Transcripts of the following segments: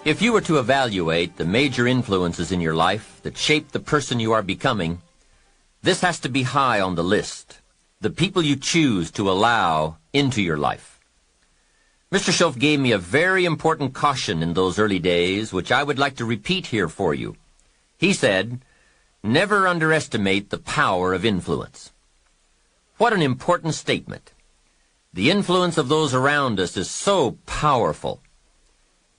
If you were to evaluate the major influences in your life that shape the person you are becoming, this has to be high on the list, the people you choose to allow into your life. Mr. Schoaf gave me a very important caution in those early days, which I would like to repeat here for you. He said, "Never underestimate the power of influence." What an important statement. The influence of those around us is so powerful.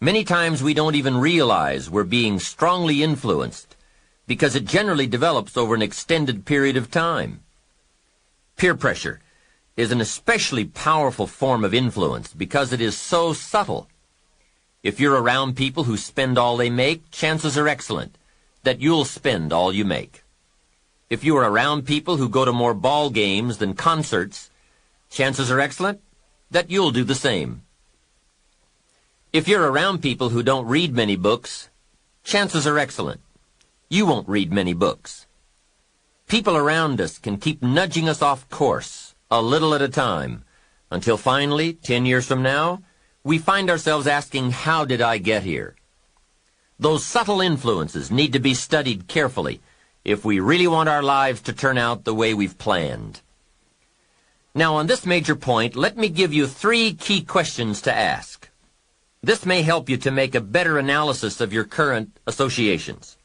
Many times we don't even realize we're being strongly influenced because it generally develops over an extended period of time. Peer pressure is an especially powerful form of influence because it is so subtle. If you're around people who spend all they make, chances are excellent that you'll spend all you make. If you are around people who go to more ball games than concerts, chances are excellent that you'll do the same. If you're around people who don't read many books, chances are excellent you won't read many books. People around us can keep nudging us off course, a little at a time, until finally, 10 years from now, we find ourselves asking, how did I get here? Those subtle influences need to be studied carefully if we really want our lives to turn out the way we've planned. Now, on this major point, let me give you 3 key questions to ask. This may help you to make a better analysis of your current associations.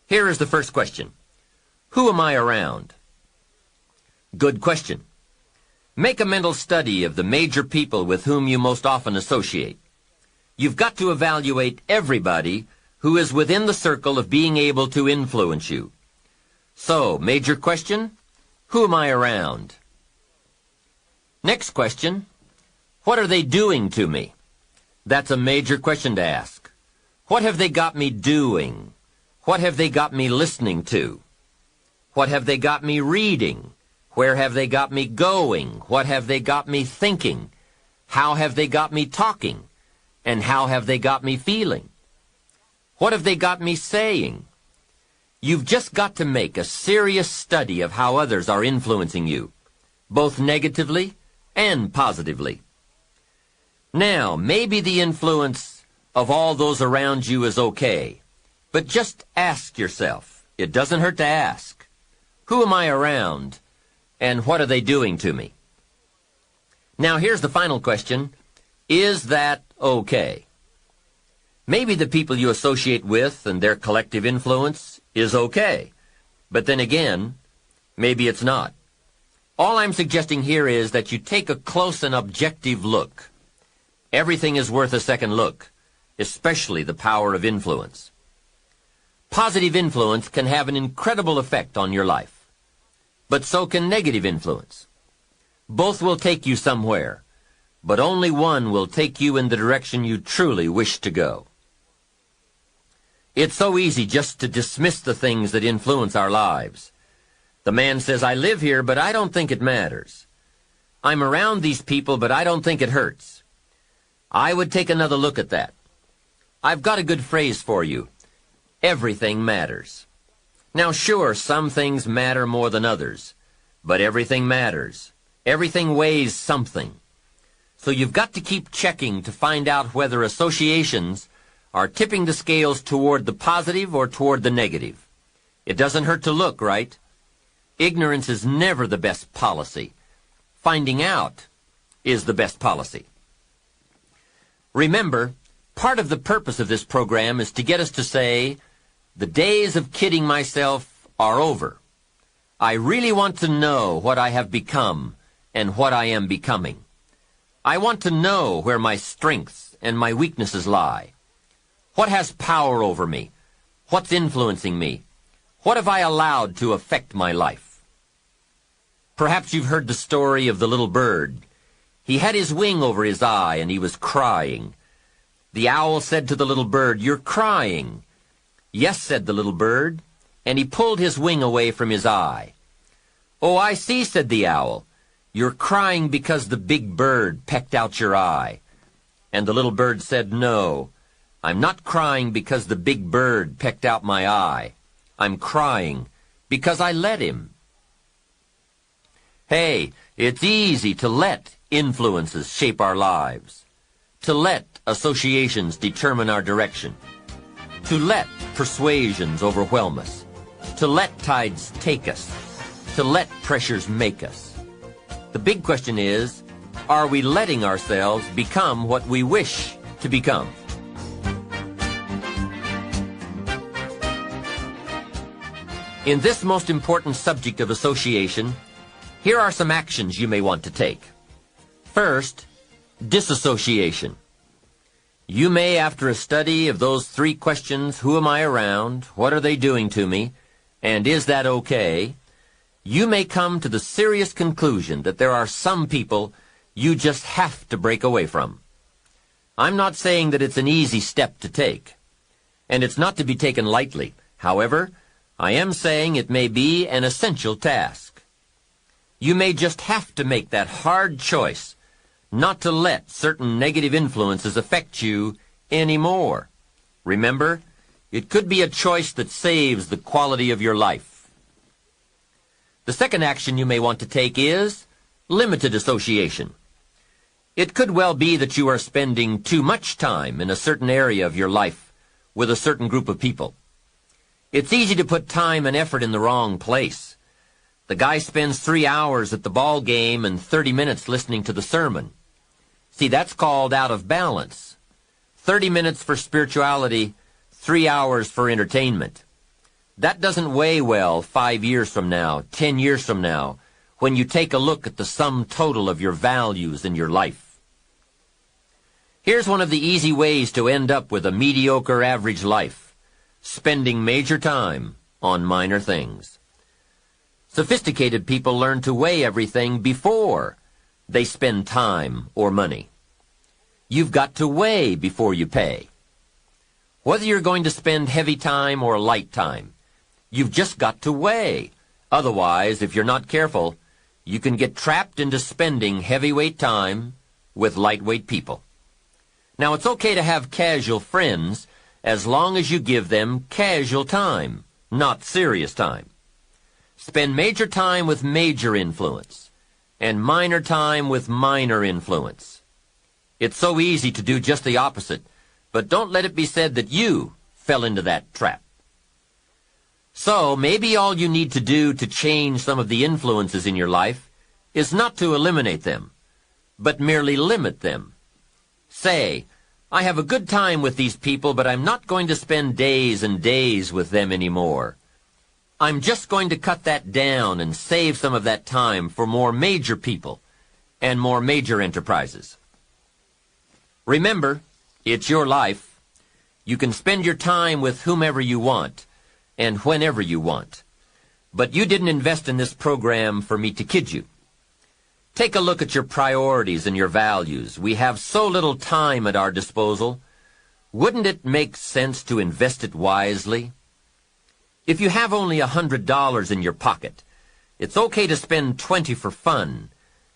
Here is the first question. Who am I around? Good question. Make a mental study of the major people with whom you most often associate. You've got to evaluate everybody who is within the circle of being able to influence you. So, major question, who am I around? Next question, what are they doing to me? That's a major question to ask. What have they got me doing? What have they got me listening to? What have they got me reading? Where have they got me going? What have they got me thinking? How have they got me talking? And how have they got me feeling? What have they got me saying? You've just got to make a serious study of how others are influencing you, both negatively and positively. Now, maybe the influence of all those around you is okay, but just ask yourself, it doesn't hurt to ask, who am I around, and what are they doing to me? Now, here's the final question, is that okay? Maybe the people you associate with and their collective influence is okay, but then again, maybe it's not. All I'm suggesting here is that you take a close and objective look. Everything is worth a second look, especially the power of influence. Positive influence can have an incredible effect on your life, but so can negative influence. Both will take you somewhere, but only one will take you in the direction you truly wish to go. It's so easy just to dismiss the things that influence our lives. The man says, I live here, but I don't think it matters. I'm around these people, but I don't think it hurts. I would take another look at that. I've got a good phrase for you. Everything matters. Now, sure, some things matter more than others, but everything matters. Everything weighs something. So you've got to keep checking to find out whether associations are tipping the scales toward the positive or toward the negative. It doesn't hurt to look, right? Ignorance is never the best policy. Finding out is the best policy. Remember, part of the purpose of this program is to get us to say, the days of kidding myself are over. I really want to know what I have become and what I am becoming. I want to know where my strengths and my weaknesses lie. What has power over me? What's influencing me? What have I allowed to affect my life? Perhaps you've heard the story of the little bird. He had his wing over his eye and he was crying. The owl said to the little bird, "You're crying." "Yes," said the little bird, and he pulled his wing away from his eye. "Oh, I see," said the owl. "You're crying because the big bird pecked out your eye." And the little bird said, "No, I'm not crying because the big bird pecked out my eye. I'm crying because I let him." Hey, it's easy to let influences shape our lives, to let associations determine our direction, to let persuasions overwhelm us, to let tides take us, to let pressures make us. The big question is, are we letting ourselves become what we wish to become? In this most important subject of association, here are some actions you may want to take. First, disassociation. You may, after a study of those 3 questions, who am I around, what are they doing to me, and is that okay, you may come to the serious conclusion that there are some people you just have to break away from. I'm not saying that it's an easy step to take, and it's not to be taken lightly. However, I am saying it may be an essential task. You may just have to make that hard choice not to let certain negative influences affect you anymore. Remember, it could be a choice that saves the quality of your life. The second action you may want to take is limited association. It could well be that you are spending too much time in a certain area of your life with a certain group of people. It's easy to put time and effort in the wrong place. The guy spends 3 hours at the ball game and 30 minutes listening to the sermon. See, that's called out of balance. 30 minutes for spirituality, 3 hours for entertainment. That doesn't weigh well 5 years from now, 10 years from now, when you take a look at the sum total of your values in your life. Here's one of the easy ways to end up with a mediocre average life: spending major time on minor things. Sophisticated people learn to weigh everything before they spend time or money. You've got to weigh before you pay. Whether you're going to spend heavy time or light time, you've just got to weigh. Otherwise, if you're not careful, you can get trapped into spending heavyweight time with lightweight people. Now, it's okay to have casual friends as long as you give them casual time, not serious time. Spend major time with major influence, and minor time with minor influence. It's so easy to do just the opposite, but don't let it be said that you fell into that trap. So, maybe all you need to do to change some of the influences in your life is not to eliminate them, but merely limit them. Say, I have a good time with these people, but I'm not going to spend days and days with them anymore. I'm just going to cut that down and save some of that time for more major people and more major enterprises. Remember, it's your life. You can spend your time with whomever you want and whenever you want. But you didn't invest in this program for me to kid you. Take a look at your priorities and your values. We have so little time at our disposal. Wouldn't it make sense to invest it wisely? If you have only $100 in your pocket, it's okay to spend $20 for fun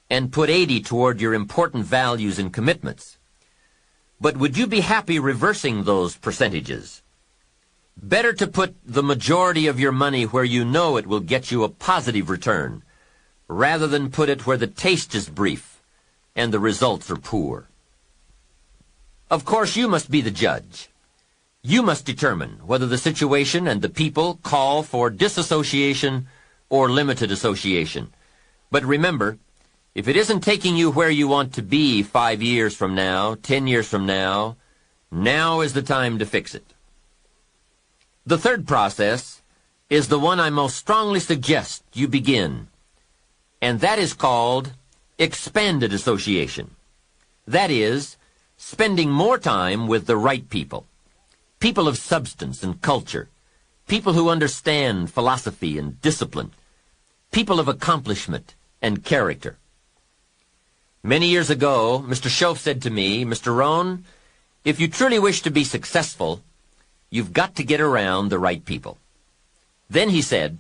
and put $80 toward your important values and commitments. But would you be happy reversing those percentages? Better to put the majority of your money where you know it will get you a positive return, rather than put it where the taste is brief and the results are poor. Of course, you must be the judge. You must determine whether the situation and the people call for disassociation or limited association. But remember, if it isn't taking you where you want to be 5 years from now, 10 years from now, now is the time to fix it. The third process is the one I most strongly suggest you begin, and that is called expanded association. That is, spending more time with the right people, people of substance and culture, people who understand philosophy and discipline, people of accomplishment and character. Many years ago, Mr. Schoaf said to me, Mr. ROHN, if you truly wish to be successful, you've got to get around the right people. Then he said,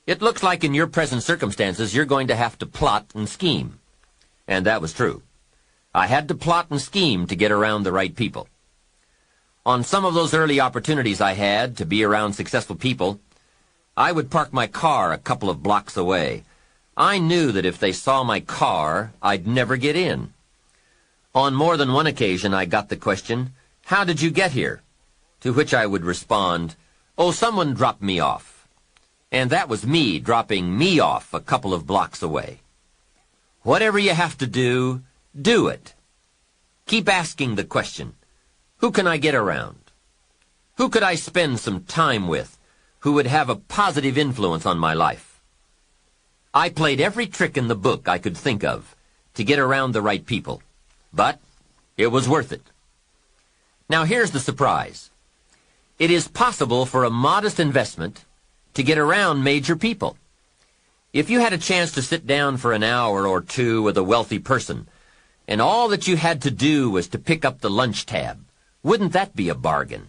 it looks like in your present circumstances you're going to have to plot and scheme. And that was true. I had to plot and scheme to get around the right people. On some of those early opportunities I had to be around successful people, I would park my car a couple of blocks away. I knew that if they saw my car, I'd never get in. On more than one occasion I got the question, "How did you get here?" To which I would respond, "Oh, someone dropped me off." And that was me dropping me off a couple of blocks away. Whatever you have to do, do it. Keep asking the question, who can I get around? Who could I spend some time with who would have a positive influence on my life? I played every trick in the book I could think of to get around the right people, but it was worth it. Now here's the surprise. It is possible for a modest investment to get around major people. If you had a chance to sit down for an hour or two with a wealthy person, and all that you had to do was to pick up the lunch tab, wouldn't that be a bargain?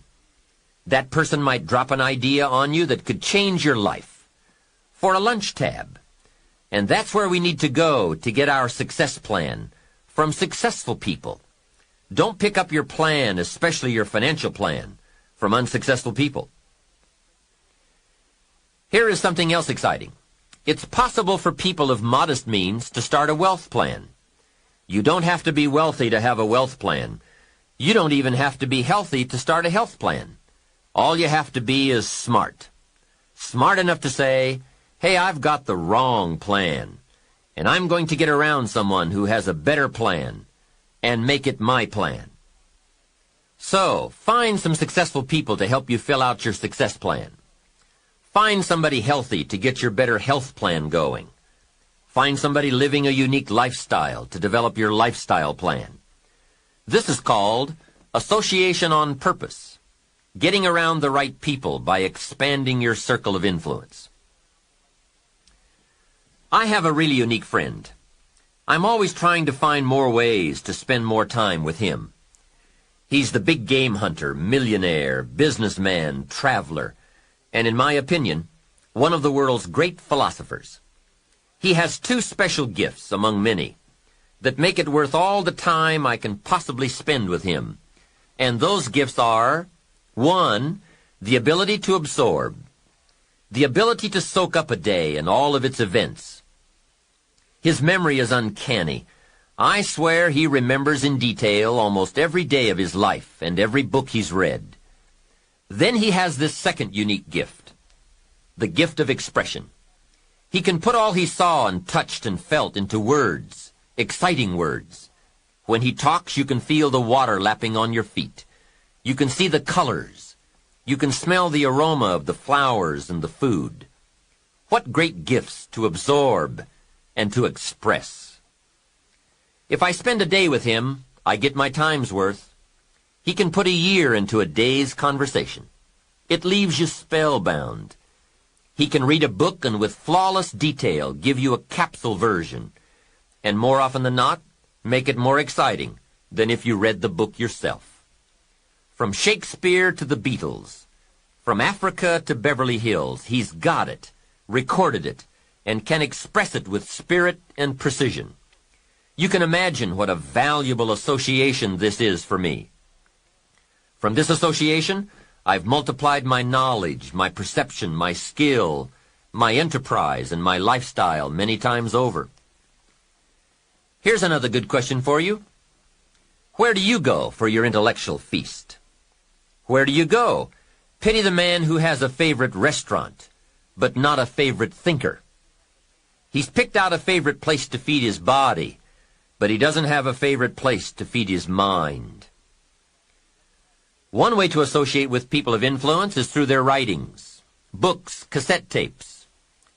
That person might drop an idea on you that could change your life. For a lunch tab. And that's where we need to go to get our success plan, from successful people. Don't pick up your plan, especially your financial plan, from unsuccessful people. Here is something else exciting. It's possible for people of modest means to start a wealth plan. You don't have to be wealthy to have a wealth plan. You don't even have to be healthy to start a health plan. All you have to be is smart. Smart enough to say, "Hey, I've got the wrong plan, and I'm going to get around someone who has a better plan and make it my plan." So, find some successful people to help you fill out your success plan. Find somebody healthy to get your better health plan going. Find somebody living a unique lifestyle to develop your lifestyle plan. This is called association on purpose, getting around the right people by expanding your circle of influence. I have a really unique friend. I'm always trying to find more ways to spend more time with him. He's the big game hunter, millionaire, businessman, traveler, and in my opinion, one of the world's great philosophers. He has two special gifts among many that make it worth all the time I can possibly spend with him. And those gifts are, 1, the ability to absorb, the ability to soak up a day and all of its events. His memory is uncanny. I swear he remembers in detail almost every day of his life and every book he's read. Then he has this second unique gift, the gift of expression. He can put all he saw and touched and felt into words, exciting words. When he talks, you can feel the water lapping on your feet. You can see the colors. You can smell the aroma of the flowers and the food. What great gifts to absorb and to express. If I spend a day with him, I get my time's worth. He can put a year into a day's conversation. It leaves you spellbound. He can read a book and with flawless detail give you a capsule version, and more often than not, make it more exciting than if you read the book yourself. From Shakespeare to the Beatles, from Africa to Beverly Hills, he's got it, recorded it, and can express it with spirit and precision. You can imagine what a valuable association this is for me. From this association, I've multiplied my knowledge, my perception, my skill, my enterprise, and my lifestyle many times over. Here's another good question for you. Where do you go for your intellectual feast? Where do you go? Pity the man who has a favorite restaurant, but not a favorite thinker. He's picked out a favorite place to feed his body, but he doesn't have a favorite place to feed his mind. One way to associate with people of influence is through their writings, books, cassette tapes,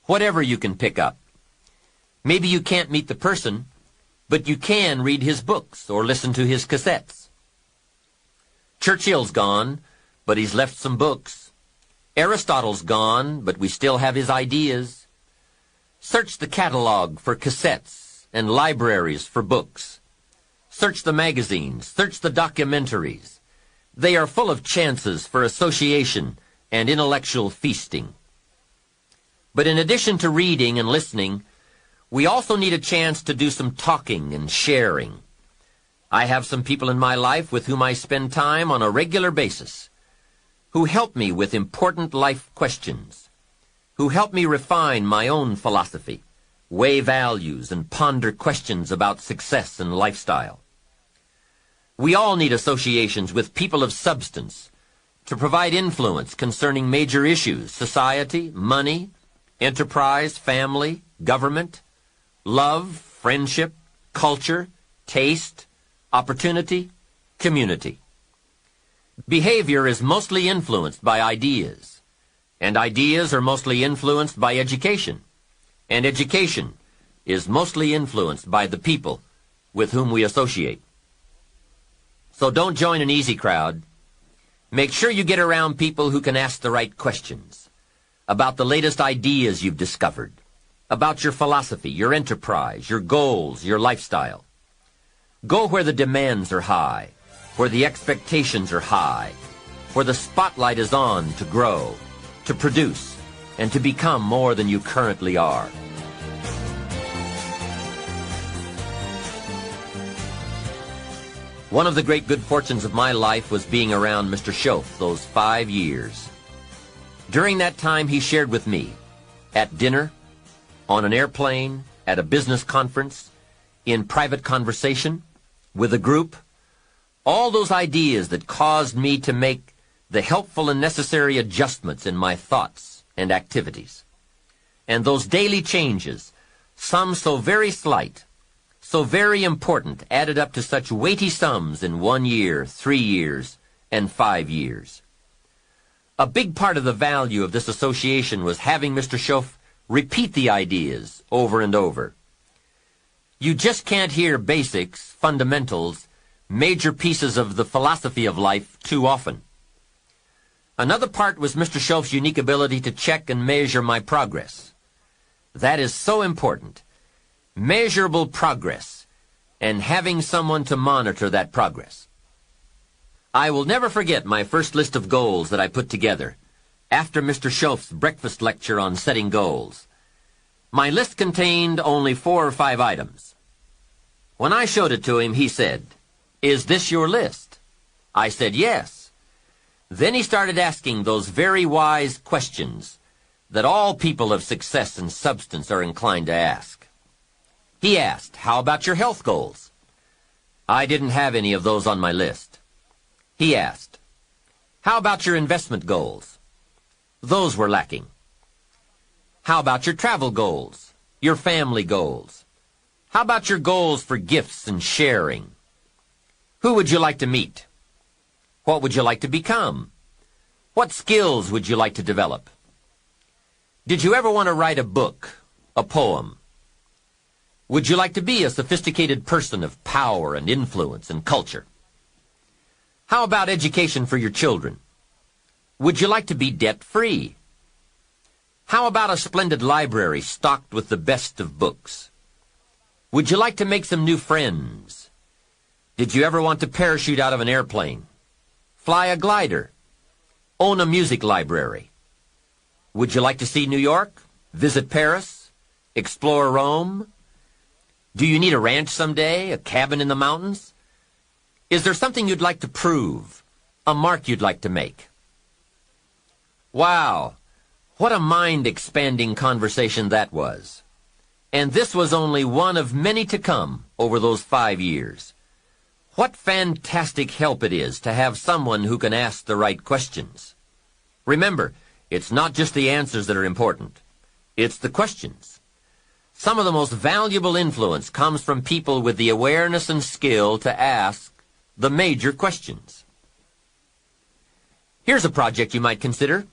whatever you can pick up. Maybe you can't meet the person, but you can read his books or listen to his cassettes. Churchill's gone, but he's left some books. Aristotle's gone, but we still have his ideas. Search the catalog for cassettes and libraries for books. Search the magazines, search the documentaries. They are full of chances for association and intellectual feasting. But in addition to reading and listening, we also need a chance to do some talking and sharing. I have some people in my life with whom I spend time on a regular basis, who help me with important life questions, who help me refine my own philosophy, weigh values, and ponder questions about success and lifestyle. We all need associations with people of substance to provide influence concerning major issues: society, money, enterprise, family, government, love, friendship, culture, taste, opportunity, community. Behavior is mostly influenced by ideas, and ideas are mostly influenced by education, and education is mostly influenced by the people with whom we associate. So don't join an easy crowd. Make sure you get around people who can ask the right questions about the latest ideas you've discovered, about your philosophy, your enterprise, your goals, your lifestyle. Go where the demands are high, where the expectations are high, where the spotlight is on to grow, to produce, and to become more than you currently are. One of the great good fortunes of my life was being around Mr. Shoaff those 5 years. During that time, he shared with me, at dinner, on an airplane, at a business conference, in private conversation, with a group, all those ideas that caused me to make the helpful and necessary adjustments in my thoughts and activities. And those daily changes, some so very slight, so very important, added up to such weighty sums in 1 year, 3 years, and 5 years. A big part of the value of this association was having Mr. Shoaff repeat the ideas over and over. You just can't hear basics, fundamentals, major pieces of the philosophy of life too often. Another part was Mr. Shoaff's unique ability to check and measure my progress. That is so important. Measurable progress, and having someone to monitor that progress. I will never forget my first list of goals that I put together after Mr. Shoaff's breakfast lecture on setting goals. My list contained only 4 or 5 items. When I showed it to him, he said, "Is this your list?" I said, "Yes." Then he started asking those very wise questions that all people of success and substance are inclined to ask. He asked, "How about your health goals?" I didn't have any of those on my list. He asked, "How about your investment goals?" Those were lacking. How about your travel goals, your family goals? How about your goals for gifts and sharing? Who would you like to meet? What would you like to become? What skills would you like to develop? Did you ever want to write a book, a poem? Would you like to be a sophisticated person of power and influence and culture? How about education for your children? Would you like to be debt-free? How about a splendid library stocked with the best of books? Would you like to make some new friends? Did you ever want to parachute out of an airplane? Fly a glider? Own a music library? Would you like to see New York? Visit Paris? Explore Rome? Do you need a ranch someday, a cabin in the mountains? Is there something you'd like to prove, a mark you'd like to make? Wow, what a mind-expanding conversation that was. And this was only one of many to come over those 5 years. What fantastic help it is to have someone who can ask the right questions. Remember, it's not just the answers that are important. It's the questions. Some of the most valuable influence comes from people with the awareness and skill to ask the major questions. Here's a project you might consider.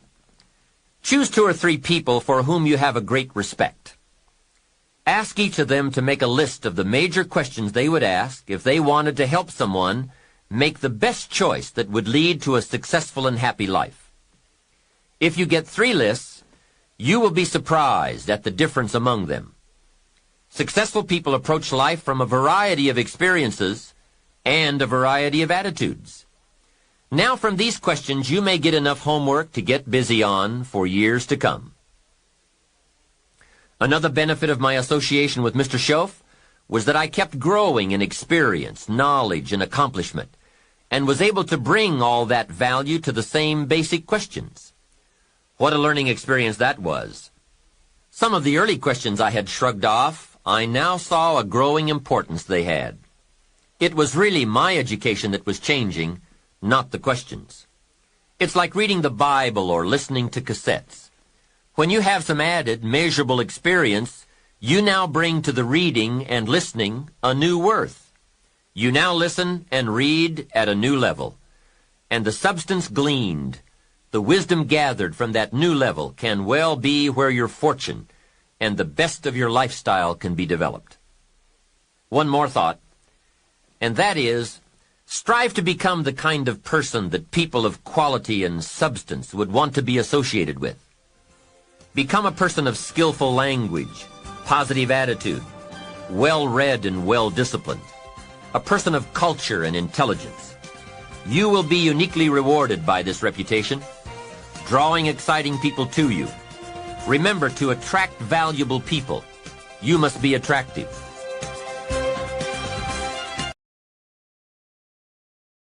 Choose 2 or 3 people for whom you have a great respect. Ask each of them to make a list of the major questions they would ask if they wanted to help someone make the best choice that would lead to a successful and happy life. If you get 3 lists, you will be surprised at the difference among them. Successful people approach life from a variety of experiences and a variety of attitudes. Now from these questions you may get enough homework to get busy on for years to come. Another benefit of my association with Mr. Shoaff was that I kept growing in experience, knowledge, and accomplishment, and was able to bring all that value to the same basic questions. What a learning experience that was. Some of the early questions I had shrugged off, I now saw a growing importance they had. It was really my education that was changing, not the questions. It's like reading the Bible or listening to cassettes. When you have some added, measurable experience, you now bring to the reading and listening a new worth. You now listen and read at a new level. And the substance gleaned, the wisdom gathered from that new level can well be where your fortune and the best of your lifestyle can be developed. One more thought, and that is, strive to become the kind of person that people of quality and substance would want to be associated with. Become a person of skillful language, positive attitude, well-read and well-disciplined, a person of culture and intelligence. You will be uniquely rewarded by this reputation, drawing exciting people to you. Remember, to attract valuable people, you must be attractive.